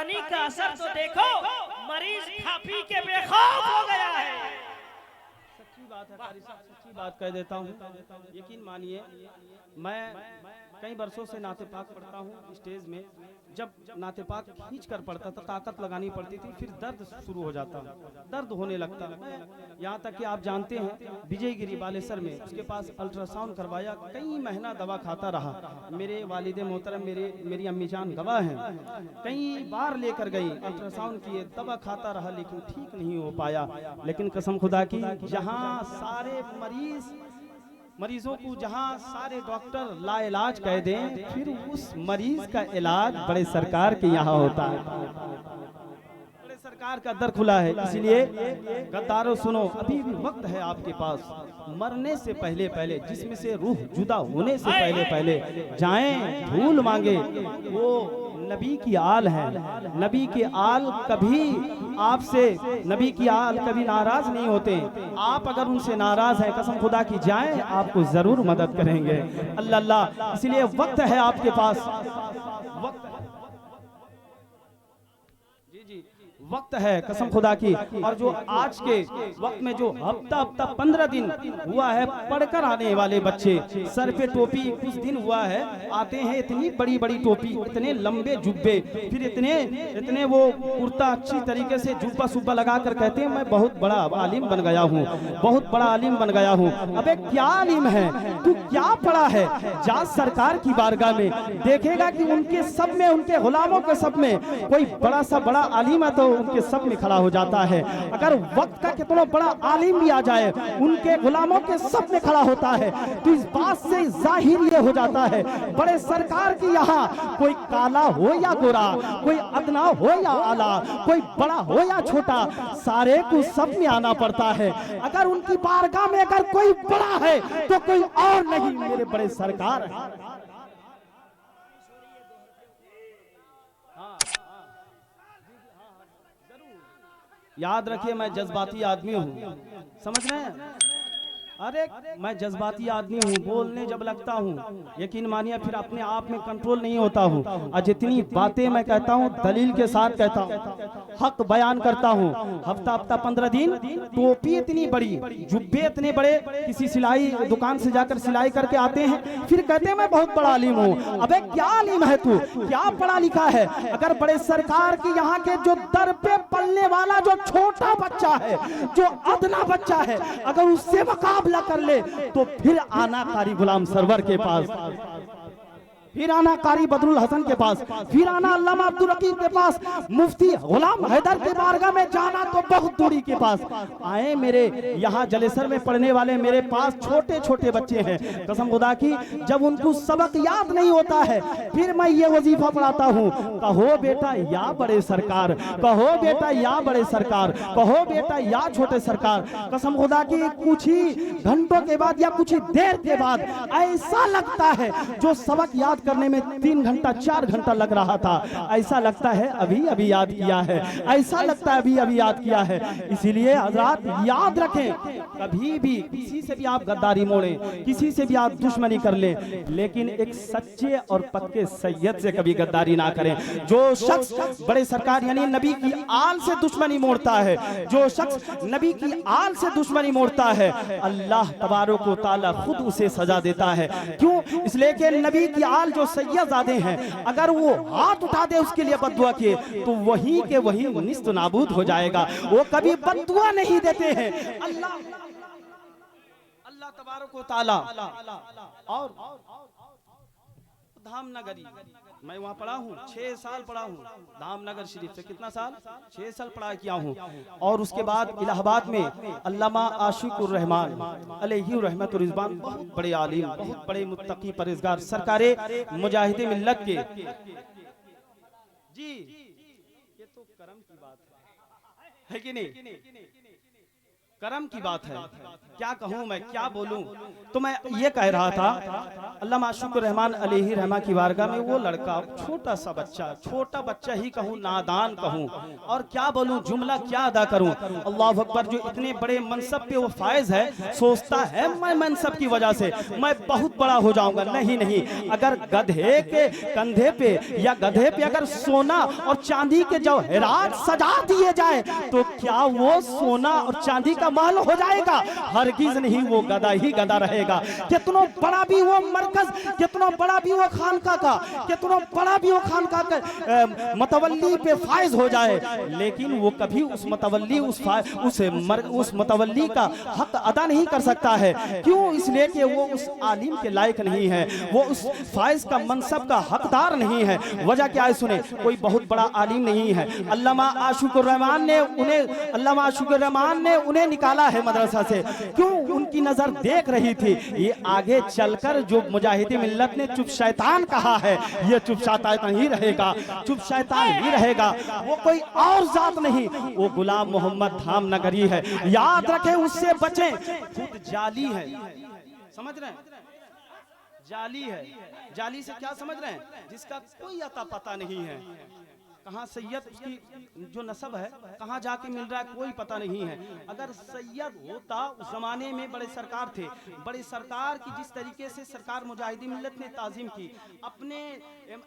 पानी का असर तो देखो, मरीज खा पी के बेखौफ हो गया है। सच्ची बात है कारी साहब, सच्ची बात कह देता हूँ। यकीन मानिए, मैं कई वर्षों से नाते पाक पढ़ता हूँ। स्टेज में जब नाते पाक खींच कर पढ़ता था, ताकत लगानी पड़ती थी, फिर दर्द शुरू हो जाता, दर्द होने लगता। यहाँ तक कि आप जानते हैं, विजयगिरी बालेसर में उसके पास अल्ट्रासाउंड करवाया, कई महीना दवा खाता रहा। मेरे वालिदे मोहतरम, मेरी अम्मी जान गवाह हैं, कई बार लेकर गई, अल्ट्रासाउंड किए, दवा खाता रहा, लेकिन ठीक नहीं हो पाया। लेकिन कसम खुदा की, जहाँ सारे मरीजों को जहां सारे डॉक्टर लाइलाज कह दें, फिर उस मरीज का इलाज बड़े सरकार के यहाँ होता है। बड़े सरकार का दर खुला है। इसीलिए गद्दारों सुनो, अभी भी वक्त है आपके पास। मरने से पहले पहले, जिसमें से रूह जुदा होने से पहले पहले जाएं, धूल मांगे। वो नबी की आल है, नबी के आल कभी आपसे, नबी की आल कभी नाराज नहीं होते। आप अगर उनसे नाराज हैं, कसम खुदा की, जाएं, आपको जरूर मदद करेंगे। अल्लाह अल्लाह। इसलिए वक्त है आपके पास, वक्त वक्त है कसम खुदा की। और जो आज के वक्त में जो हफ्ता 15 दिन हुआ है पढ़कर आने वाले बच्चे, सर पे टोपी, कुछ दिन हुआ है आते हैं, इतनी बड़ी बड़ी टोपी, इतने लंबे जुब्बे, फिर इतने वो कुर्ता अच्छी तरीके से जुब्बा सुब्बा लगा कर कहते हैं मैं बहुत बड़ा आलिम बन गया हूँ, बहुत बड़ा आलिम बन गया हूँ। अबे क्या आलिम है तू, क्या पढ़ा है? जा सरकार की बारगाह में, देखेगा कि उनके सब में, उनके गुलामों के सब में कोई बड़ा सा बड़ा आलिम है तो उनके सब में खड़ा हो जाता है। अगर वक्त का कितना बड़ा आलिम भी आ जाए, उनके गुलामों के सब में खड़ा होता है। तो इस बात से जाहिर ये हो जाता है, बड़े सरकार की यहाँ कोई काला हो या गोरा, कोई अदना हो या आला, कोई बड़ा हो या छोटा, सारे को सब में आना पड़ता है। अगर उनकी बारगाह में अगर कोई बड़ा है तो कोई और नहीं, मेरे बड़े सरकार है। याद रखिए, मैं जज्बाती आदमी हूँ, समझ रहे हैं? अरे मैं जज्बाती आदमी हूँ, बोलने जब लगता हूँ, यकीन मानिए फिर अपने आप में कंट्रोल नहीं होता हूँ। और जितनी बातें मैं कहता हूँ दलील के साथ कहता हूँ, हक बयान करता हूँ। हफ्ता 15 दिन, टोपी इतनी बड़ी, जुब्बे इतने बड़े, किसी सिलाई दुकान से जाकर सिलाई करके आते हैं, फिर कहते हैं मैं बहुत बड़ा आलिम हूँ। अबे क्या आलिम है तू, क्या पढ़ा लिखा है? अगर बड़े सरकार की यहाँ के जो दर पे पलने वाला जो छोटा बच्चा है, जो अदना बच्चा है, अगर उससे मुकाबला कर ले तो फिर आना कारी गुलाम सरवर के पास, फिर आना कारी बदरुल हसन के पास, फिर आना अल्लामा अब्दुल रकीब के पास, मुफ्ती गुलाम हैदर के बारगाह में जाना तो बहुत दूरी के पास आए। मेरे यहाँ जलेसर में पढ़ने वाले मेरे पास छोटे छोटे बच्चे हैं, कसम खुदा की, जब उनको सबक याद नहीं होता है फिर मैं ये वजीफा पढ़ाता हूँ, कहो बेटा या बड़े सरकार, कहो बेटा या बड़े सरकार, कहो बेटा या छोटे सरकार। कसम खुदा की, कुछ ही घंटों के बाद या कुछ ही देर के बाद ऐसा लगता है, जो सबक याद करने में 3 घंटा 4 घंटा लग रहा था, ऐसा लगता है अभी अभी याद किया है, ऐसा लगता है अभी अभी याद किया है। इसीलिए हजरात याद रखें, कभी भी किसी से भी आप गद्दारी मोड़ें, किसी से भी आप दुश्मनी कर लें, लेकिन एक सच्चे और पक्के सैयद से कभी गद्दारी ना करें। जो शख्स बड़े सरकार यानी नबी की आल से दुश्मनी मोड़ता है, जो शख्स नबी की आल से दुश्मनी मोड़ता है, अल्लाह तबारक व तआला खुद उसे सजा देता है। क्यों? इसलिए कि नबी की आल जो सैयदजादे हैं, अगर वो हाथ उठा दे उसके लिए बद्दुआ किए तो वही के वही निस्त नाबूद हो जाएगा। वो कभी बद्दुआ नहीं देते हैं। अल्लाह तबारक व तआला। और धामनगरी मैं वहाँ पढ़ा हूँ, 6 साल पढ़ा हूँ धामनगर शरीफ से। कितना साल? 6 साल पढ़ा किया हूँ। और उसके बाद इलाहाबाद में अल्लामा आशिकुर रहमान अलैहि रहमतुर रिज़वान, बहुत बड़े आलिम, बहुत बड़े मुत्तकी परहेज़गार, सरकारे मुजाहिदे मिल्लत के। जी ये तो करम की बात है कि नहीं? करम की बात है, क्या कहूँ मैं, क्या बोलूं। तो मैं ये कह रहा था, अल्लामा शुक्र रहमान अलैहि रहमा की बारगाह में वो लड़का, छोटा सा बच्चा, छोटा बच्चा ही कहूँ, नादान कहूँ, और क्या बोलूं, जुमला क्या अदा करूं। अल्लाह अकबर, जो इतने बड़े मनसब पे वो फायज है, सोचता है मैं मनसब की वजह से मैं बहुत बड़ा हो जाऊंगा। नहीं नहीं, अगर गधे के कंधे पे या गधे पे अगर सोना और चांदी के जवाहरात सजा दिए जाए तो क्या वो सोना और चांदी का महल हो जाएगा? हरगिज नहीं, वो गधा ही गधा रहेगा। कितना बड़ा भी वो मरकज, कितना बड़ा भी वो खानका का, कितना बड़ा भी वो खानका का मतवल्ली पे फायज हो जाए, लेकिन वो कभी उस मतवल्ली उस मतवल्ली का हक अदा नहीं कर सकता है। क्यों? इसलिए कि वो उस आलिम के लायक नहीं है, वो उस फायज का मनसब का हकदार नहीं है। वजह क्या है? सुने, कोई बहुत बड़ा आलिम नहीं है। अल्लामा आशिकुर रहमान ने उन्हें निकाला है मदरसा से। क्यों? उनकी नजर देख रही थी, ये आगे चलकर जो मुजाहिदी मिल्लत ने चुप शैतान कहा है, ये चुप शैतान ही रहेगा, चुप शैतान ही रहेगा, वो कोई और जात नहीं, वो गुलाम मोहम्मद धामनगरी है। याद रखें, उससे बचें। खुद जाली है, समझ रहे हैं? जाली है। जाली से क्या समझ रहे हैं? जिसका कोई अता पता नहीं है, कहाँ सैयद उसकी जो नस्ब है कहाँ जाके मिल रहा है कोई पता नहीं है। अगर सैयद होता, उस जमाने में बड़े सरकार थे, बड़े सरकार की जिस तरीके से सरकार मुजाहिदी मिल्लत ने ताजीम की, अपने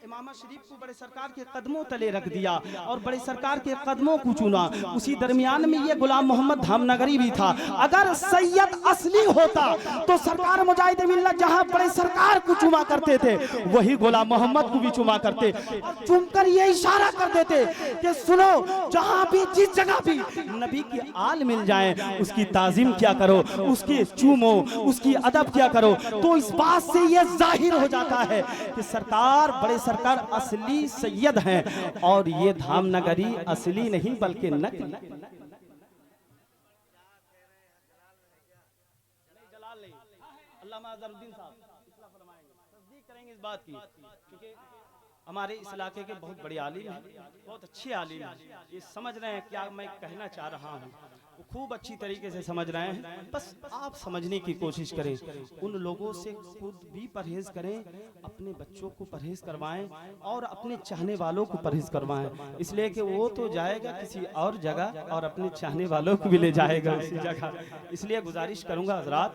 इमाम शरीफ को बड़े सरकार के कदमों तले रख दिया और बड़े सरकार के कदमों को चुना। उसी दरमियान में ये गुलाम मोहम्मद धामनगरी भी था। अगर सैयद असली होता तो सरकार मुजाहिदी मिल्लत जहाँ बड़े सरकार को चुमा करते थे, वही गुलाम मोहम्मद को भी चुमा करते और चुमकर ये इशारा देते कि सुनो, जहां भी जिस जगह भी नबी की आल मिल जाए उसकी ताजीम क्या करो, उसकी चूमो, उसकी अदब क्या करो। तो इस बात से यह जाहिर हो जाता है कि सरकार, बड़े सरकार असली सैयद हैं और ये धामनगरी असली नहीं बल्कि नकली। अल्लामा अज़हरुद्दीन साहब इस्लाह फरमाएंगे, तस्दीक करेंगे इस बात की, क्योंकि हमारे इस इलाके के बहुत बड़े आलिम हैं, बहुत अच्छे आलिम हैं। ये समझ रहे हैं क्या मैं कहना चाह रहा हूँ, वो खूब अच्छी तरीके से समझ रहे हैं। बस आप समझने की कोशिश करें, उन लोगों से खुद भी परहेज करें, अपने बच्चों को परहेज करवाएं और अपने चाहने वालों को परहेज करवाएं। इसलिए कि वो तो जाएगा किसी और जगह और अपने चाहने वालों को भी ले जाएगा उसी जगह। इसलिए गुजारिश करूंगा हजरात,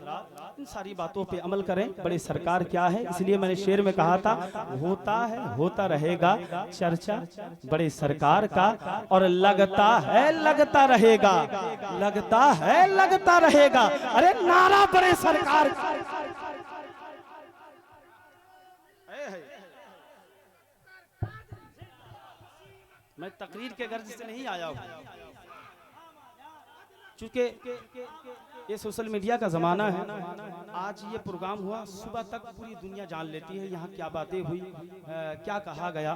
इन सारी बातों पे अमल करें। बड़े सरकार क्या है, इसलिए मैंने शेर में कहा था, होता है होता रहेगा चर्चा बड़े सरकार का, और लगता है लगता रहेगा, लगता है लगता रहेगा, अरे नारा बड़े सरकार का। मैं तकरीर के गर्ज से नहीं आया हूं, चूंकि ये सोशल मीडिया का ज़माना है। आज ये प्रोग्राम हुआ, सुबह तक पूरी दुनिया जान लेती है यहाँ क्या बातें हुई, क्या कहा गया।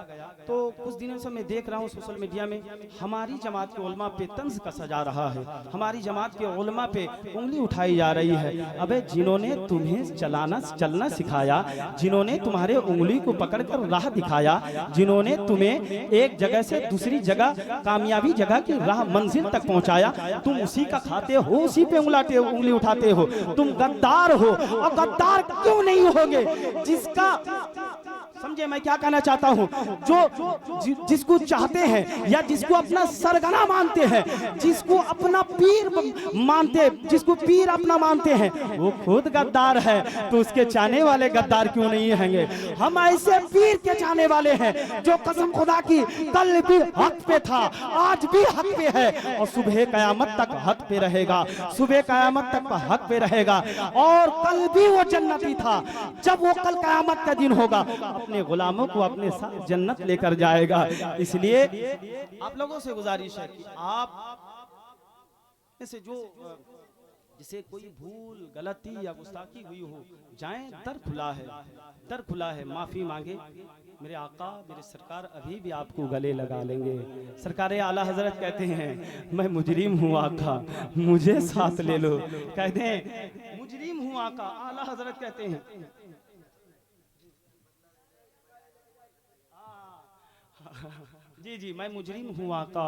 तो कुछ दिनों से मैं देख रहा हूँ सोशल मीडिया में हमारी जमात के उलमा पे तंज कसा जा रहा है, हमारी जमात के उलमा पे उंगली उठाई जा रही है। अबे जिन्होंने तुम्हें चलना सिखाया, जिन्होंने तुम्हारे उंगली को पकड़कर राह दिखाया, जिन्होंने तुम्हें एक जगह से दूसरी जगह, कामयाबी जगह की राह मंजिल तक पहुँचाया, तुम उसी का खाते हो, उसी पे उंगली उठाते हो। तुम गद्दार हो, और गद्दार क्यों नहीं होगे? जिसका, समझे मैं क्या कहना चाहता हूं, जो जिसको चाहते हैं या जिसको अपना सरगना मानते हैं, जिसको अपना पीर मानते, जिसको पीर अपना मानते हैं, वो खुद गद्दार है, तो उसके चाहने वाले गद्दार क्यों नहीं होंगे? हम ऐसे पीर के चाहने वाले हैं जो कसम खुदा की कल भी हक पे था, आज भी हक पे है और सुबह कयामत तक हक पे रहेगा, सुबह कयामत तक हक पे रहेगा। और कल भी वो जन्नती था, जब वो कल कयामत का दिन होगा अपने गुलामों को अपने साथ जन्नत लेकर जाएगा। इसलिए आप लोगों से गुजारिश है कि आप से जो जिसे कोई भूल, गलती या गुस्ताखी हुई हो, जाएं, दर खुला है, दर खुला है, माफी मांगे। मेरे आका, मेरे सरकार अभी भी आपको गले लगा लेंगे। सरकार आला हजरत कहते हैं, मैं मुजरिम हूँ आका, मुझे साथ ले लो। कहते हैं मुजरिम हूँ आका, आला हजरत कहते हैं जी जी मैं मुजरिम हूँ आका,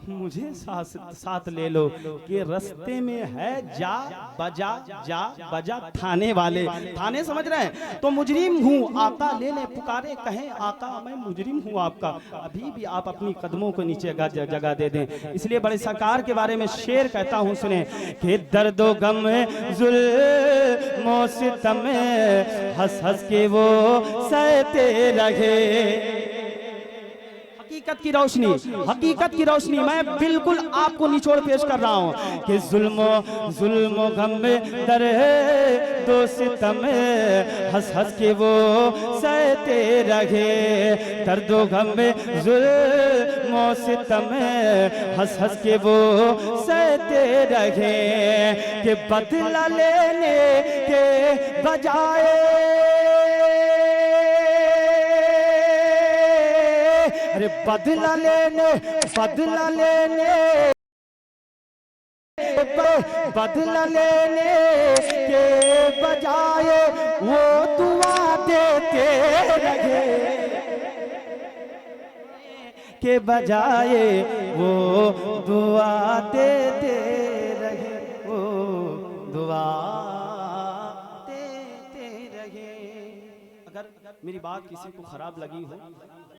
मुझे साथ ले लो कि रास्ते में है जा बजा थाने वाले, थाने समझ रहे हैं, तो मुजरिम हूँ आका ले ले पुकारे कहें आका मैं मुजरिम हूँ आपका, अभी भी आप अपनी कदमों को नीचे जगह दे दें। इसलिए बड़े सरकार के बारे में शेर कहता हूँ सुने कि दर्दो गम जुल्मों सितम हंस हंस के वो सहते रहे। हकीकत की रोशनी मैं बिल्कुल आपको निचोड़ पेश कर रहा हूँ कि जुल्मो गम में दर दो सितम हंस हंस के वो सहते रहे। दर्दो गम में जुल्मो सितम हंस हंस के वो सहते रहे कि बदला लेने के बजाय अरे बदला लेने के बजाय वो दुआ देते रहे, के बजाय वो दुआ देते रहे, वो दुआ देते रहे। अगर मेरी बात किसी को खराब लगी हो